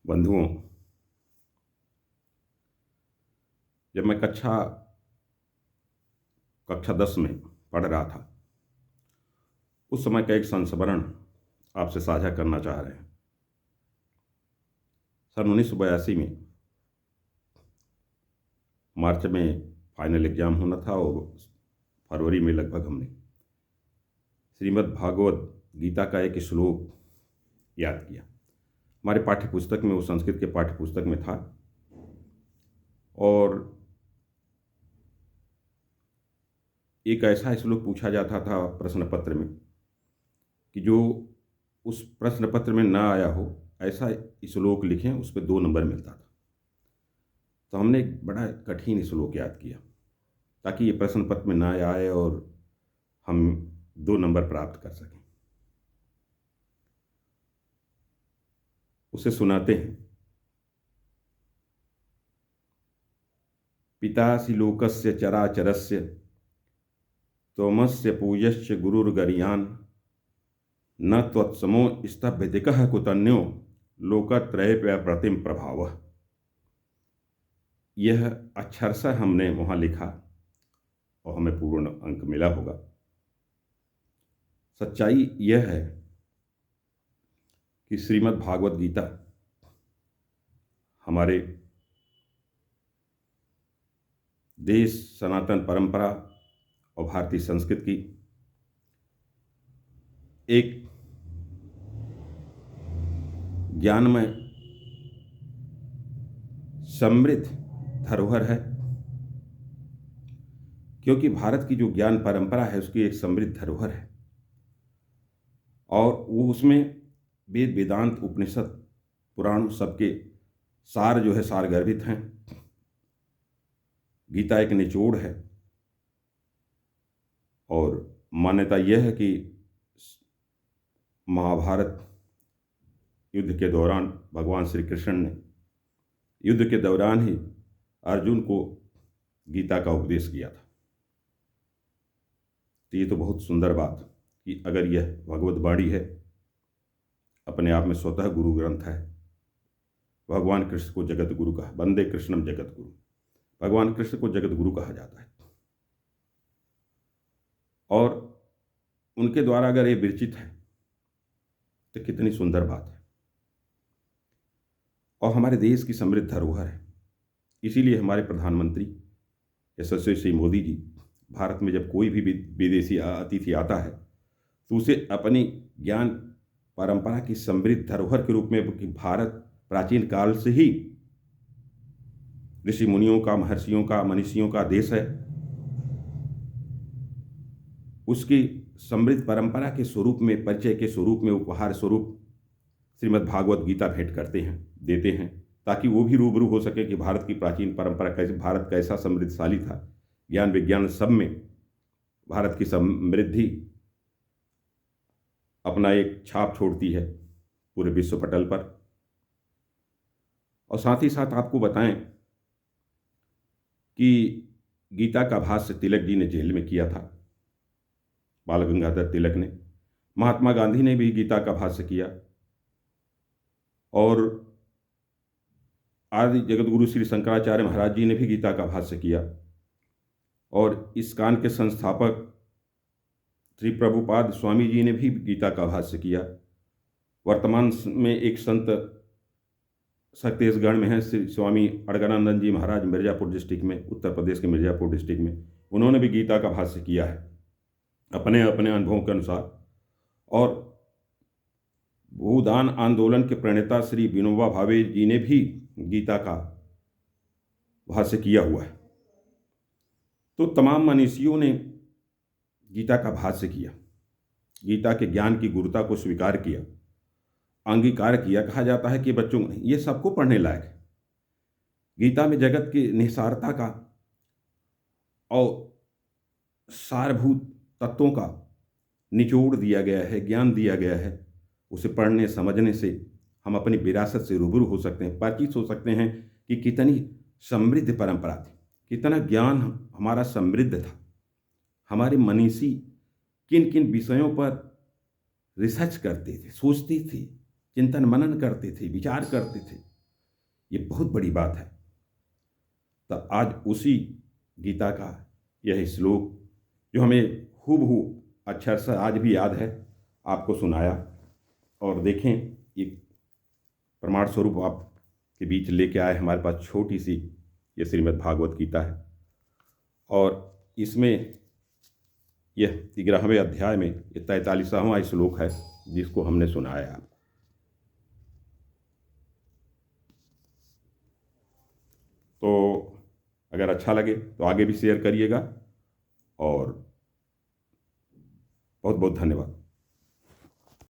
बंधुओं, जब मैं कक्षा 10 में पढ़ रहा था, उस समय का एक संस्मरण आपसे साझा करना चाह रहे हैं। सन 1982 में मार्च में फाइनल एग्जाम होना था और फरवरी में लगभग हमने श्रीमद् भागवत गीता का एक श्लोक याद किया। हमारे पाठ्य पुस्तक में, वो संस्कृत के पाठ्य पुस्तक में था, और एक ऐसा श्लोक पूछा जाता था प्रश्न पत्र में कि जो उस प्रश्न पत्र में ना आया हो ऐसा श्लोक लिखें, उस पर 2 नंबर मिलता था। तो हमने एक बड़ा कठिन श्लोक याद किया ताकि ये प्रश्न पत्र में ना आए और हम 2 नंबर प्राप्त कर सकें। उसे सुनाते हैं। पितासि लोकस्य चराचरस्य त्वमस्य पूज्यश्च गुरुर्गरीयान् न त्वत्समो स्तभ्यधिकः कुतन्यो लोकत्रय प्रतिम प्रभावः। यह अक्षरशः हमने वहाँ लिखा और हमें पूर्ण अंक मिला होगा। सच्चाई यह है कि श्रीमद् भागवत गीता हमारे देश, सनातन परंपरा और भारतीय संस्कृति की एक ज्ञानमय समृद्ध धरोहर है, क्योंकि भारत की जो ज्ञान परंपरा है उसकी एक समृद्ध धरोहर है और वो उसमें वेद, वेदांत, उपनिषद, पुराण सबके सार जो है सारगर्भित हैं। गीता एक निचोड़ है और मान्यता यह है कि महाभारत युद्ध के दौरान भगवान श्री कृष्ण ने युद्ध के दौरान ही अर्जुन को गीता का उपदेश किया था। तो ये तो बहुत सुंदर बात कि अगर यह भगवत वाणी है, अपने आप में स्वतः गुरु ग्रंथ है। भगवान कृष्ण को जगत गुरु कहा, वंदे कृष्णम जगत गुरु। भगवान कृष्ण को जगत गुरु कहा जाता है और उनके द्वारा अगर ये विरचित है तो कितनी सुंदर बात है और हमारे देश की समृद्ध धरोहर है। इसीलिए हमारे प्रधानमंत्री यशस्वी श्री मोदी जी भारत में जब कोई भी विदेशी अतिथि आता है तो उसे अपनी ज्ञान परंपरा की समृद्ध धरोहर के रूप में, कि भारत प्राचीन काल से ही ऋषि मुनियों का, महर्षियों का, मनीषियों का देश है, उसकी समृद्ध परंपरा के स्वरूप में, परिचय के स्वरूप में, उपहार स्वरूप श्रीमद् भागवत गीता भेंट करते हैं, देते हैं, ताकि वो भी रूबरू हो सके कि भारत की प्राचीन परंपरा कैसे, भारत कैसा समृद्धशाली था। ज्ञान विज्ञान सब में भारत की समृद्धि अपना एक छाप छोड़ती है पूरे विश्व पटल पर। और साथ ही साथ आपको बताएं कि गीता का भाष्य तिलक जी ने जेल में किया था, बाल गंगाधर तिलक ने। महात्मा गांधी ने भी गीता का भाष्य किया और आदि जगतगुरु श्री शंकराचार्य महाराज जी ने भी गीता का भाष्य किया और इस्कॉन के संस्थापक श्री प्रभुपाद स्वामी जी ने भी गीता का भाष्य किया। वर्तमान में एक संत छत्तीसगढ़ में हैं, श्री स्वामी अड़गनानंद जी महाराज, मिर्जापुर डिस्ट्रिक्ट में, उत्तर प्रदेश के मिर्जापुर डिस्ट्रिक्ट में, उन्होंने भी गीता का भाष्य किया है अपने अपने अनुभवों के अनुसार। और भूदान आंदोलन के प्रणेता श्री विनोबा भावे जी ने भी गीता का भाष्य किया हुआ है। तो तमाम मनीषियों ने गीता का भाष्य किया, गीता के ज्ञान की गुरुता को स्वीकार किया, अंगीकार किया। कहा जाता है कि बच्चों ये सबको पढ़ने लायक है। गीता में जगत की निसारता का और सारभूत तत्वों का निचोड़ दिया गया है, ज्ञान दिया गया है। उसे पढ़ने समझने से हम अपनी विरासत से रूबरू हो सकते हैं, परिचित हो सकते हैं कि कितनी समृद्ध परंपरा थी, कितना ज्ञान हमारा समृद्ध था। हमारे मनीषी किन किन विषयों पर रिसर्च करते थे, सोचते थे, चिंतन मनन करते थे, विचार करते थे। ये बहुत बड़ी बात है। तो आज उसी गीता का यह श्लोक जो हमें हूबहू अक्षर से आज भी याद है, आपको सुनाया। और देखें, ये प्रमाण स्वरूप आपके बीच लेके आए हमारे पास छोटी सी ये श्रीमद् भागवत गीता है। और इसमें यह 13वें अध्याय में ये 43वां श्लोक है जिसको हमने सुनाया आपको। तो अगर अच्छा लगे तो आगे भी शेयर करिएगा, और बहुत बहुत धन्यवाद।